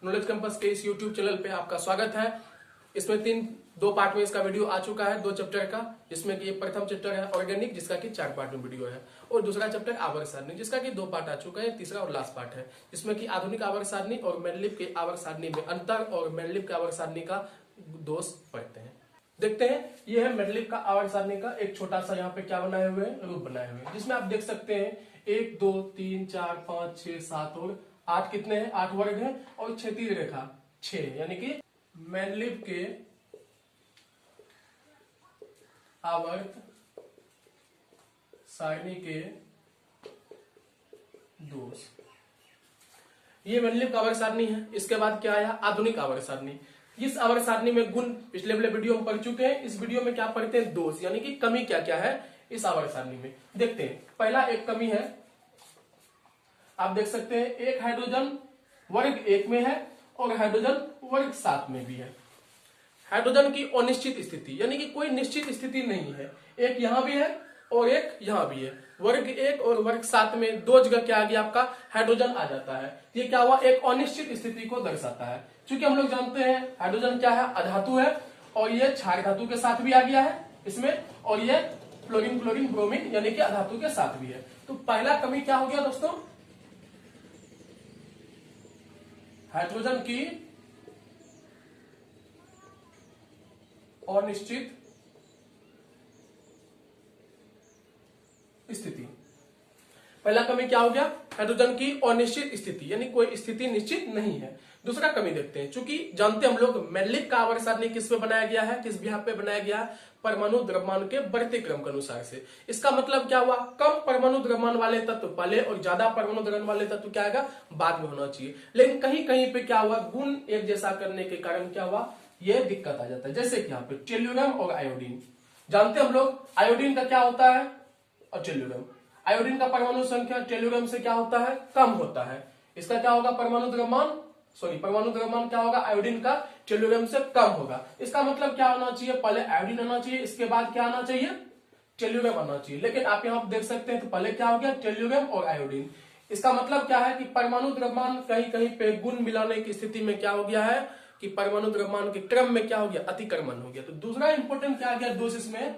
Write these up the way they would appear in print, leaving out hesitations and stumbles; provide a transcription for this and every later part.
Knowledge campus के इस YouTube channel पे आपका स्वागत है। इसमें दो पार्ट में इसका वीडियो आ चुका है, 2 चैप्टर का, जिसमें कि प्रथम चैप्टर है ऑर्गेनिक, जिसका कि 4 पार्ट में वीडियो है, और दूसरा चैप्टर आवर्त सारणी, जिसका कि 2 पार्ट आ चुका है, तीसरा और लास्ट पार्ट है, जिसमें कि आधुनिक आवर्त सारणी और मैनलिफ के आवर्त सारणी में अंतर और मैनलिफ के आवर्त सारणी का दोष पढ़ते हैं। देखते हैं, ये है मैनलिफ का आवर्त सारणी का एक छोटा सा यहाँ पे क्या बनाए हुए हैं, रूप बनाए हुए हैं, जिसमें आप देख सकते हैं 1 2 3 4 5 6 7 और 8 कितने हैं, 8 वर्ग हैं, और क्षैतिज रेखा 6, यानी कि मैनलिफ के आवर्त सारणी के दोष। ये मैनलिफ का आवर्त सारणी है। इसके बाद क्या आया, आधुनिक आवर्त सारणी। इस आवर्त सारणी में गुण पिछले वाले वीडियो में पढ़ चुके हैं। इस वीडियो में क्या पढ़ते हैं, दोष, यानी कि कमी क्या क्या है इस आवर्त सारणी में। देखते हैं, पहला एक कमी है, आप देख सकते हैं एक हाइड्रोजन वर्ग 1 में है और हाइड्रोजन वर्ग 7 में भी है। हाइड्रोजन की अनिश्चित स्थिति, यानी कि कोई निश्चित स्थिति नहीं है, एक यहां भी है और एक यहां भी है। वर्ग 1 और वर्ग 7 में 2 जगह क्या आ गया, आपका हाइड्रोजन आ जाता है। ये क्या हुआ, एक अनिश्चित स्थिति को दर्शाता है। क्योंकि हम लोग जानते हैं हाइड्रोजन क्या है, अधातु है, और ये क्षार धातु के साथ भी आ गया है इसमें, और ये फ्लोरीन क्लोरीन ब्रोमीन यानी कि अधातु के साथ भी है। तो पहला कमी क्या हो गया दोस्तों, हाइड्रोजन की अनिश्चित स्थिति। पहला कमी क्या हो गया, हाइड्रोजन की अनिश्चित स्थिति, यानी कोई स्थिति निश्चित नहीं है। दूसरा कमी देखते हैं, चूंकि जानते हम लोग मैनलिफ का आवर्त सारणी किस पे बनाया गया है, किस बिहाफ पे बनाया गया है, परमाणु द्रव्यमान के बढ़ते क्रम के अनुसार से। इसका मतलब क्या हुआ, कम परमाणु द्रव्यमान वाले तत्व पहले और ज्यादा परमाणु द्रव्यमान वाले तत्व क्या आएगा, बाद में होना चाहिए। लेकिन कहीं कहीं पे क्या हुआ, गुण एक जैसा करने के कारण क्या हुआ, यह दिक्कत आ जाता है। जैसे कि यहाँ पे टेल्यूरम और आयोडीन, जानते हम लोग आयोडीन का क्या होता है, और टेल्यूरम, आयोडीन का परमाणु संख्या टेल्यूरम से क्या होता है, कम होता है। इसका क्या होगा, परमाणु द्रव्यमान क्या होगा, आयोडीन का टेल्यूरम से कम होगा। इसका मतलब क्या होना चाहिए, पहले आयोडीन आना चाहिए, इसके बाद क्या आना चाहिए, टेल्यूरम आना चाहिए। लेकिन आप यहाँ देख सकते हैं तो पहले क्या हो गया, टेल्यूरम और आयोडीन। इसका मतलब क्या है कि परमाणु द्रव्यमान कहीं कहीं पे गुण मिलाने की स्थिति में क्या हो गया है कि परमाणु द्रव्यमान के क्रम में क्या हो गया, अतिक्रमण हो गया। तो दूसरा इंपोर्टेंट क्या आ गया दोष इसमें,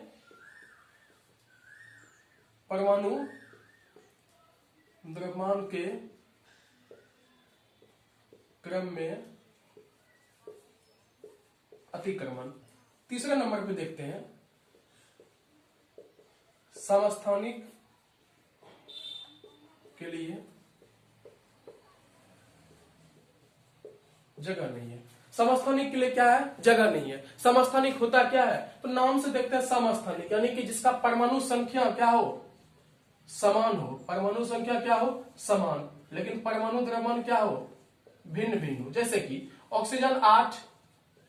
परमाणु द्रव्यमान के क्रम में अतिक्रमण। तीसरे नंबर पे देखते हैं, समस्थानिक के लिए जगह नहीं है। समस्थानिक के लिए क्या है, जगह नहीं है। समस्थानिक होता क्या है, तो नाम से देखते हैं समस्थानिक, यानी कि जिसका परमाणु संख्या क्या हो, समान हो, परमाणु संख्या क्या हो, समान, लेकिन परमाणु द्रव्यमान क्या हो, भिन्न भिन्न हो। जैसे कि ऑक्सीजन 8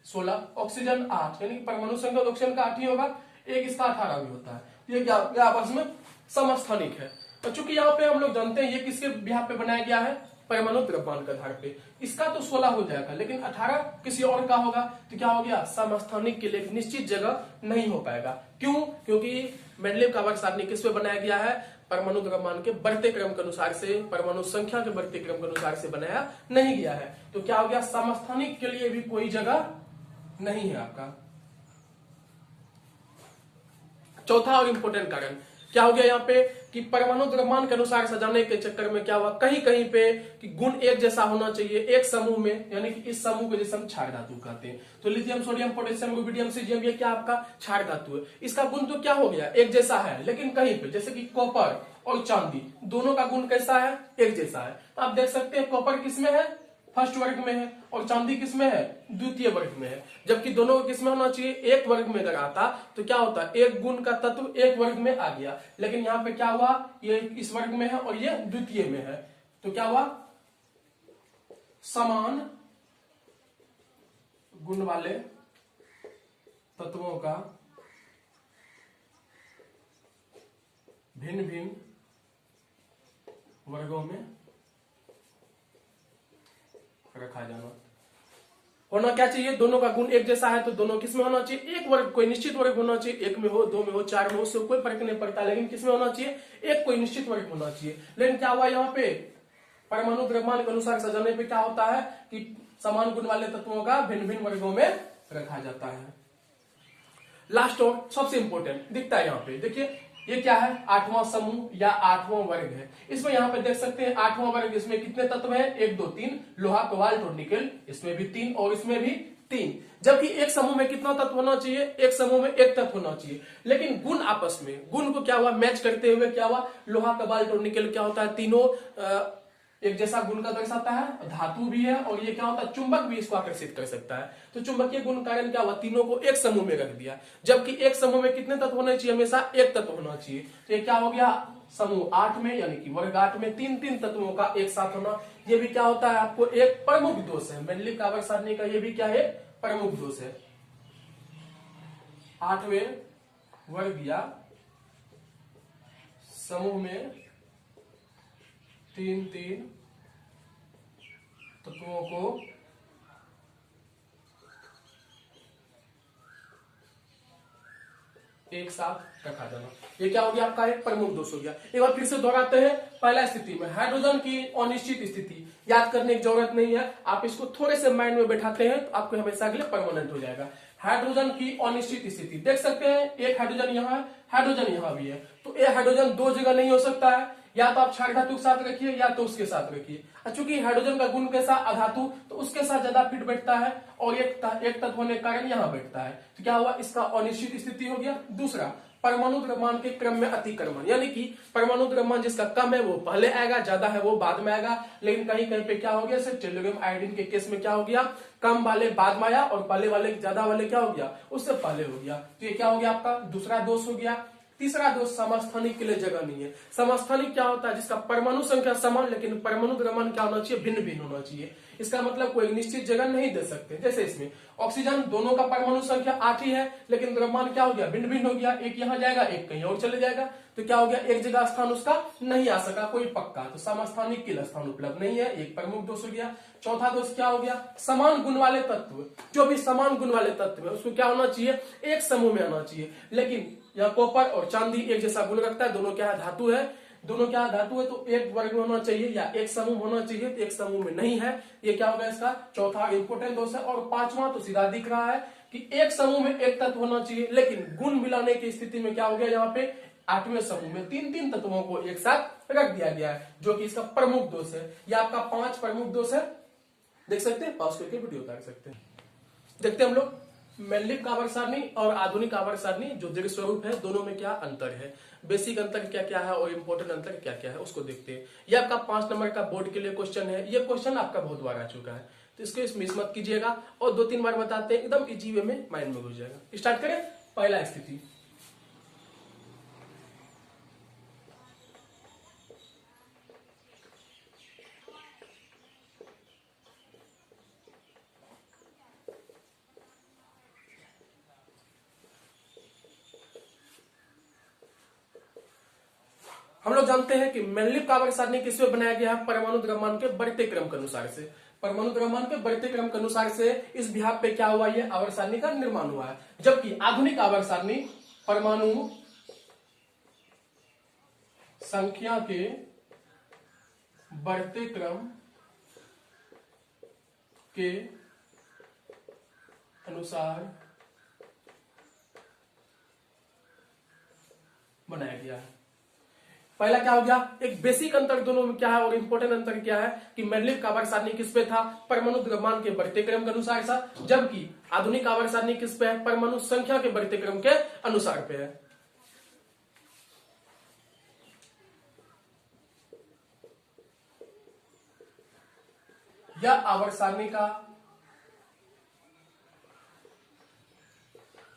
16, ऑक्सीजन 8, यानी परमाणु संख्या ऑक्सीजन का 8 ही होगा, एक इसका 18 भी होता है। ये क्या आपस में समस्थानिक है। और चूंकि यहाँ पे हम लोग जानते हैं ये किसके बिहाफ पे बनाया गया है, परमाणु द्रव्यमान के आधार पे। इसका तो 16 हो जाएगा, लेकिन 18 किसी और का होगा, तो क्या हो गया, समस्थानिक के लिए निश्चित जगह नहीं हो पाएगा। क्यों, क्योंकि मैनलिफ का आवर्त सारणी किस पे बनाया गया है, परमाणु द्रव्यमान के बढ़ते क्रम के अनुसार से, परमाणु संख्या के बढ़ते क्रम के अनुसार से बनाया नहीं गया है। तो क्या हो गया, समस्थानिक के लिए भी कोई जगह नहीं है आपका। चौथा और इंपोर्टेंट कारण क्या हो गया यहाँ पे कि परमाणु द्रव्यमान के अनुसार सजाने के चक्कर में क्या हुआ, कहीं कहीं पे कि गुण एक जैसा होना चाहिए एक समूह में, यानी कि इस समूह को जैसे हम क्षार धातु कहते हैं। तो lithium sodium potassium rubidium caesium ये क्या आपका क्षार धातु है। इसका गुण तो क्या हो गया, एक जैसा है, लेकिन कहीं पे जैसे कि कॉपर और चांदी दोनों का गुण कैसा है, एक जैसा है। तो आप देख सकते हैं कॉपर किसमें है, फर्स्ट वर्ग में है, और चांदी किसमें है, द्वितीय वर्ग में है। जबकि दोनों को किसमें होना चाहिए, एक वर्ग में अगर आता तो क्या होता, एक गुण का तत्व एक वर्ग में आ गया, लेकिन यहाँ पे क्या हुआ, ये इस वर्ग में है और ये द्वितीय में है। तो क्या हुआ, समान गुण वाले तत्वों का भिन्न भिन्न वर्गों में रखा जाना। होना क्या चाहिए, दोनों का गुण एक जैसा है तो दोनों किसमें होना चाहिए, एक वर्ग, कोई निश्चित वर्ग होना चाहिए, 1 में हो, 2 में हो, 4 में हो, उससे कोई फर्क नहीं पड़ता, लेकिन किसमें होना चाहिए, एक कोई निश्चित वर्ग होना चाहिए। लेकिन क्या हुआ, यहाँ पे परमाणु द्रव्यमान के अनुसार सजाने पे क्या होता है कि समान गुण वाले तत्वों का भिन्न भिन्न वर्गों में रखा जाता है। लास्ट और सबसे इंपॉर्टेंट दिखता है यहाँ पे, देखिए ये क्या है, आठवां समूह या आठवां वर्ग है। इसमें यहाँ पे देख सकते हैं आठवां वर्ग, इसमें कितने तत्व हैं, 1 2 3, लोहा कोबाल्ट और निकेल, इसमें भी 3 और इसमें भी 3। जबकि एक समूह में कितना तत्व होना चाहिए, एक समूह में एक तत्व होना चाहिए, लेकिन गुण आपस में, गुण को क्या हुआ, मैच करते हुए क्या हुआ, लोहा कोबाल्ट और निकेल क्या होता है, तीनों एक जैसा गुण का दर्शाता है, धातु भी है और ये क्या होता है, चुंबक भी इसको आकर्षित कर सकता है। तो चुंबकीय गुण कारण क्या हुआ, तीनों को एक समूह में रख दिया। जबकि एक समूह में कितने तत्व होने चाहिए, हमेशा एक तत्व होना चाहिए। तो ये क्या हो गया, समूह 8 में यानी कि वर्ग 8 में 3 तत्वों का एक साथ होना। ये भी क्या होता है, आपको एक प्रमुख दोष है, मेंडलीव आवर्त सारणी का ये भी क्या है, प्रमुख दोष है। 8वें वर्ग या समूह में 3 तत्वों को एक साथ रखा जाना, ये क्या हो गया, आपका एक प्रमुख दोष हो गया। एक बार फिर से दोहराते हैं, पहला स्थिति में हाइड्रोजन की अनिश्चित स्थिति याद करने की जरूरत नहीं है, आप इसको थोड़े से माइंड में बैठाते हैं तो आपको हमेशा के लिए परमानेंट हो जाएगा। हाइड्रोजन की अनिश्चित स्थिति देख सकते हैं, एक हाइड्रोजन यहाँ है, हाइड्रोजन यहाँ भी है, तो ये हाइड्रोजन दो जगह नहीं हो सकता है, या तो आप क्षार धातु के साथ रखिए या तो उसके साथ रखिए। चूंकि हाइड्रोजन का गुण कैसा, अधातु, तो उसके साथ ज्यादा फिट बैठता है और एक तत्व होने के कारण यहाँ बैठता है, तो क्या हुआ, इसका अनिश्चित स्थिति हो गया। दूसरा, परमाणु द्रव्यमान के क्रम में अतिक्रमण, यानी कि परमाणु द्रव्यमान जिसका कम है वो पहले आएगा, ज्यादा है वो बाद में आएगा। लेकिन कहीं कहीं पे क्या हो गया, सिर्फ टेलुरियम आयोडीन के केस में क्या हो गया, कम वाले बाद में आया और पहले वाले ज्यादा वाले क्या हो गया, उससे पहले हो गया। तो ये क्या हो गया, आपका दूसरा दोष हो गया। तीसरा दोष, समस्थानिक के लिए जगह नहीं है। समस्थानिक क्या होता है, जिसका परमाणु संख्या समान लेकिन परमाणु द्रव्यमान क्या होना चाहिए, भिन्न भिन्न होना चाहिए। इसका मतलब कोई निश्चित जगह नहीं दे सकते। जैसे इसमें ऑक्सीजन दोनों का परमाणु संख्या 8 ही है, लेकिन द्रव्यमान क्या हो गया, भिन्न भिन्न हो गया, एक यहाँ जाएगा एक कहीं और चले जाएगा, तो क्या हो गया, एक जगह स्थान उसका नहीं आ सका कोई पक्का, तो समस्थानिक के लिए स्थान उपलब्ध नहीं है, एक प्रमुख दोष हो गया। चौथा दोष क्या हो गया, समान गुण वाले तत्व, जो भी समान गुण वाले तत्व है उसको क्या होना चाहिए, एक समूह में आना चाहिए। लेकिन यहाँ कॉपर और चांदी एक जैसा गुण रखता है, दोनों क्या है, धातु है, दोनों क्या धातु है, तो एक वर्ग में होना चाहिए या एक समूह होना चाहिए, तो एक समूह में नहीं है, ये क्या होगा इसका चौथा इंपोर्टेंट दोष है। और पांचवा तो सीधा दिख रहा है कि एक समूह में एक तत्व होना चाहिए, लेकिन गुण मिलाने की स्थिति में क्या हो गया, यहाँ पे 8वें समूह में 3 तत्वों को एक साथ रख दिया गया है, जो कि इसका प्रमुख दोष है। यह आपका 5 प्रमुख दोष है, देख सकते हैं, पॉज करके वीडियो उतार सकते हैं। देखते हैं हम लोग मेंडलीव आवर्त सारणी और आधुनिक आवर्त सारणी जो दीर्घ स्वरूप है, दोनों में क्या अंतर है, बेसिक अंतर क्या क्या है और इंपोर्टेंट अंतर क्या क्या है उसको देखते हैं। ये आपका 5 नंबर का बोर्ड के लिए क्वेश्चन है, ये क्वेश्चन आपका बहुत बार आ चुका है, तो इसको मिस मत कीजिएगा और 2-3 बार बताते हैं, एकदम इजी वे में माइंड में घुस जाएगा। स्टार्ट करें, पहला स्थिति, हम लोग जानते हैं कि मेंडलीव आवर्त सारणी किसमें बनाया गया है, परमाणु द्रव्यमान के बढ़ते क्रम के अनुसार से। परमाणु द्रव्यमान के बढ़ते क्रम के अनुसार से इस विभाग पे क्या हुआ, ये आवर्त सारणी का निर्माण हुआ है। जबकि आधुनिक आवर्त सारणी परमाणु संख्या के बढ़ते क्रम के अनुसार बनाया गया है। पहला क्या हो गया, एक बेसिक अंतर दोनों में क्या है और इंपोर्टेंट अंतर क्या है कि मेंडलीव आवर्त सारणी किस पे था, परमाणु द्रव्यमान के बढ़ते क्रम के अनुसार था, जबकि आधुनिक आवर्त सारणी किस पे है, परमाणु संख्या के बढ़ते क्रम के अनुसार पे है। यह आवर्त सारणी का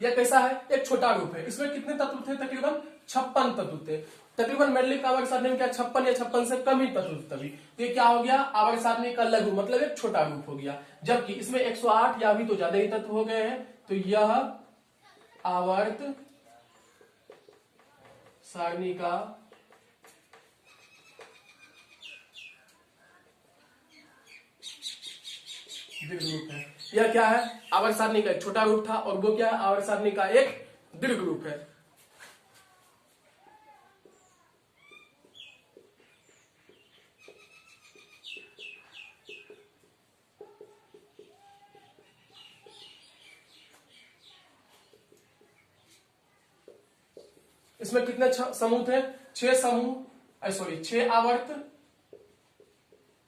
यह कैसा है, एक छोटा रूप है। इसमें कितने तत्व थे, तकरीबन 56 तत्व थे। तकरीबन मेंडलीव आवर्त सारणी में क्या 56 या 56 से कम ही तत्व तभी, तो ये क्या हो गया, आवर्त सारणी का लघु मतलब एक छोटा रूप हो गया। जबकि इसमें 108 या भी तो ज्यादा ही तत्व हो गए हैं, तो यह आवर्त सारणी का दीर्घ रूप है। यह क्या है, आवर्त सारणी का एक छोटा रूप था और वो क्या है, आवर्त सारणी का एक दीर्घ रूप है। इसमें कितने समूह थे? 6 समूह, सॉरी 6 आवर्त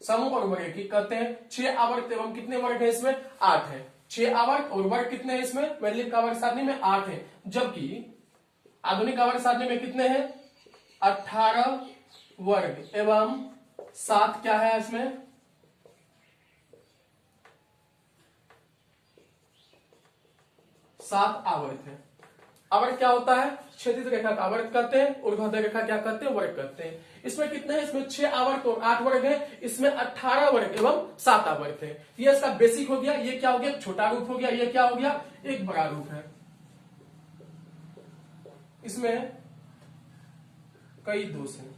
समूह और वर्ग की कहते हैं 6 आवर्त एवं कितने वर्ग है इसमें? 8 है। 6 आवर्त और वर्ग कितने हैं इसमें? मैंडेलिक आवर्त सारणी में 8 है, जबकि आधुनिक आवर्त सारणी में कितने हैं? 18 वर्ग एवं 7 क्या है इसमें? 7 आवर्त है। आवर्त क्या होता है? क्षैतिज रेखा का आवर्त कहते हैं, ऊर्ध्वाधर रेखा क्या कहते हैं? वर्ग कहते हैं। इसमें कितने हैं? इसमें 6 आवर्त और 8 वर्ग है, इसमें 18 वर्ग एवं 7 आवर्त है। ये इसका बेसिक हो गया। ये क्या हो गया? छोटा रूप हो गया। ये क्या हो गया? एक बड़ा रूप है। इसमें कई दोष हैं।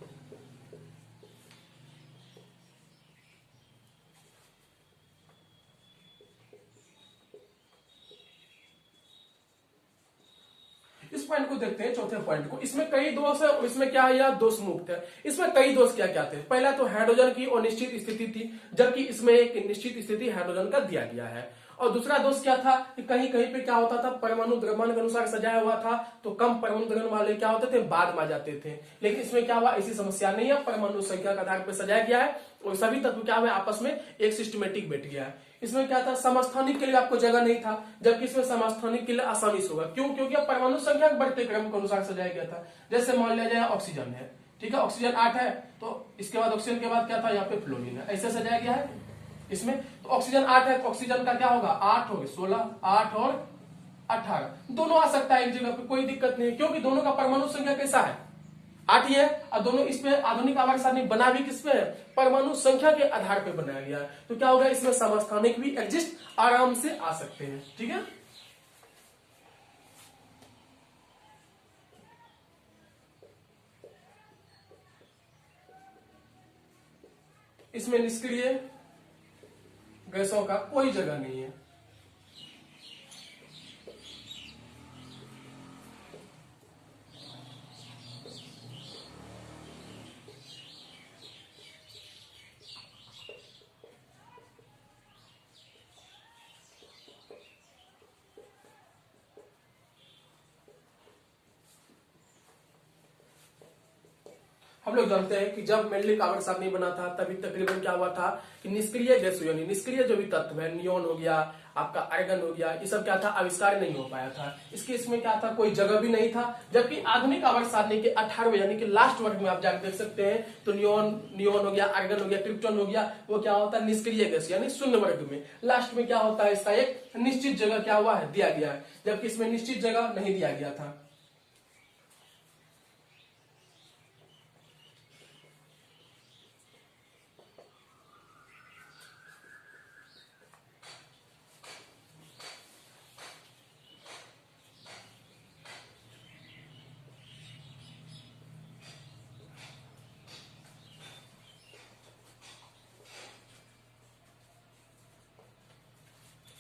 इस पॉइंट को देखते हैं, चौथे पॉइंट को। इसमें कई दोष है और इसमें क्या है? यह दोष मुक्त है। इसमें कई दोष क्या क्या थे? पहला तो हाइड्रोजन की अनिश्चित स्थिति थी, जबकि इसमें एक निश्चित स्थिति हाइड्रोजन का दिया गया है। और दूसरा दोष क्या था कि कहीं कहीं पे क्या होता था? परमाणु द्रव्यमान के अनुसार सजाया हुआ था, तो कम परमाणु द्रव्यमान वाले क्या होते थे? बाद में आ जाते थे। लेकिन इसमें क्या हुआ? ऐसी समस्या नहीं है, परमाणु संख्या के आधार पर सजाया गया है और सभी तत्व क्या हुआ? आपस में एक सिस्टमेटिक बैठ गया है। इसमें क्या था? समस्थानिक के लिए आपको जगह नहीं था, जबकि इसमें समस्थानिक के लिए आसानी से होगा। क्यों? क्योंकि परमाणु संख्या बढ़ते क्रम के अनुसार सजाया गया था। जैसे मान लिया जाए ऑक्सीजन है, ठीक है, ऑक्सीजन 8 है, तो इसके बाद ऑक्सीजन के बाद क्या था? यहाँ पे फ्लोरीन है। ऐसे सजाया गया है इसमें। तो ऑक्सीजन 8 है, तो ऑक्सीजन का क्या होगा? 8 हो गया 16, 8 और 18 दोनों आ सकता है एक जगह पे, कोई दिक्कत नहीं है, क्योंकि दोनों का परमाणु संख्या कैसा है? 8 ही है। और दोनों इसमें आधुनिक आवर्त सारणी बना भी किस पे है? परमाणु संख्या के आधार पर बनाया गया है। तो क्या होगा? इसमें समस्थानिक भी एग्जिस्ट आराम से आ सकते हैं। ठीक है, इसमें निष्क्रिय गैसों का कोई जगह नहीं है। हम लोग जानते हैं कि जब मैंडेलिक आवर्त सारणी बना था तभी तकरीबन क्या हुआ था कि निष्क्रिय गैसों यानी निष्क्रिय जो भी तत्व है, नियोन हो गया, आपका आर्गन हो गया, ये सब क्या था? आविष्कार नहीं हो पाया था। इसके इसमें क्या था? कोई जगह भी नहीं था। जबकि आधुनिक आवर्त सारणी के 18वें यानी कि लास्ट वर्ग में आप जाकर देख सकते हैं, तो नियोन हो गया, आर्गन हो गया, क्रिप्टॉन हो गया, वो क्या होता है? निष्क्रिय गैस यानी शून्य वर्ग में। लास्ट में क्या होता है? इसका एक निश्चित जगह क्या हुआ है? दिया गया है, जबकि इसमें निश्चित जगह नहीं दिया गया था।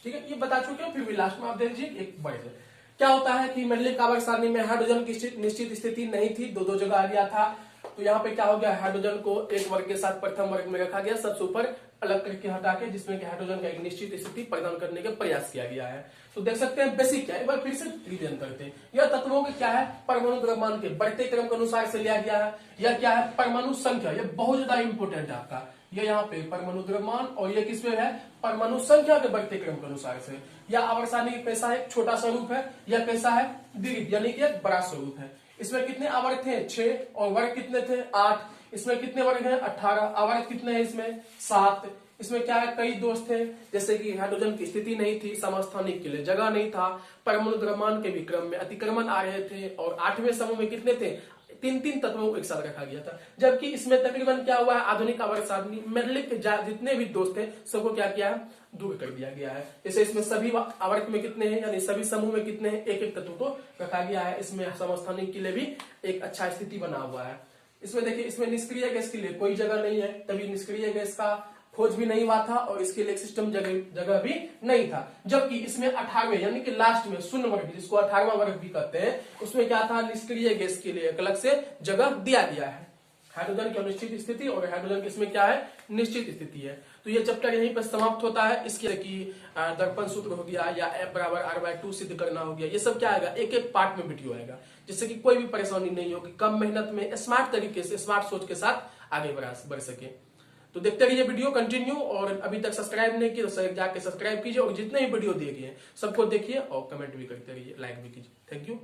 ठीक है, ये बता चुके हैं, फिर भी लास्ट में आप देख लीजिए एक बढ़ जाए। क्या होता है कि मैंडेलिक आवर्त सारणी में हाइड्रोजन की निश्चित स्थिति नहीं थी, दो जगह आ गया था। तो यहाँ पे क्या हो गया? हाइड्रोजन को एक वर्ग के साथ प्रथम वर्ग में रखा गया, सबसे ऊपर अलग करके हटा के, जिसमें कि हाइड्रोजन का एक निश्चित स्थिति प्रदान करने का प्रयास किया गया है। तो देख सकते हैं बेसिक क्या है, एक बार फिर से रिवीजन करते हैं। यह तत्वों के क्या है? परमाणु द्रव्यमान के बढ़ते क्रम के अनुसार से लिया गया है। यह क्या है? परमाणु संख्या, यह बहुत ज्यादा इंपोर्टेंट है आपका। ये यहाँ पे परमाणु द्रव्यमान और ये किसमें है? परमाणु संख्या के बढ़ते क्रम के अनुसार से। यह आवर्त सारणी कैसा है? छोटा स्वरूप है। यह कैसा है? दीर्घ यानी कि एक बड़ा स्वरूप है। इसमें कितने आवर्त थे? 6 और वर्ग कितने थे? 8। इसमें कितने वर्ग हैं? 18। आवर्त कितने हैं इसमें? 7। इसमें क्या है? कई दोष थे, जैसे कि हाइड्रोजन की स्थिति नहीं थी, समस्थानिक के लिए जगह नहीं था, परमाणु द्रव्यमान के भी क्रम में अतिक्रमण आ रहे थे, और 8वें समूह में कितने थे? 3 तत्वों को एक साथ रखा गया था। जबकि इसमें तकरीबन क्या हुआ है? आधुनिक आवर्त सारणी मैंडेलिक के जितने भी दोष थे सबको क्या किया है? दूर कर दिया गया है। जैसे इसमें सभी आवर्त में कितने हैं यानी सभी समूह में कितने हैं? एक तत्व को रखा गया है। इसमें समस्थानिक के लिए भी एक अच्छा स्थिति बना हुआ है। इसमें देखिए, इसमें निष्क्रिय गैस के लिए कोई जगह नहीं है, तभी निष्क्रिय गैस का खोज भी नहीं हुआ था और इसके लिए एक सिस्टम जगह भी नहीं था। जबकि इसमें 18वें यानी कि लास्ट में शून्य वर्ग, जिसको 18वां वर्ग भी कहते हैं, उसमें क्या था? निष्क्रिय गैस के लिए एक अलग से जगह दिया गया है। हाइड्रोजन की अनिश्चित स्थिति और हाइड्रोजन की इसमें क्या है, निश्चित स्थिति है। तो ये चैप्टर यहीं पर समाप्त होता है। इसके कि दर्पण सूत्र हो गया या F बराबर R/2 सिद्ध करना हो गया, ये सब क्या आएगा, एक एक पार्ट में वीडियो आएगा, जिससे कि कोई भी परेशानी नहीं होगी, कम मेहनत में स्मार्ट तरीके से, स्मार्ट सोच के साथ आगे बढ़ सके। तो देखते रहिए वीडियो कंटिन्यू, और अभी तक सब्सक्राइब नहीं किया तो जाके सब्सक्राइब कीजिए, और जितने भी वीडियो देखिए सबको देखिए और कमेंट भी करते रहिए, लाइक भी कीजिए। Thank you.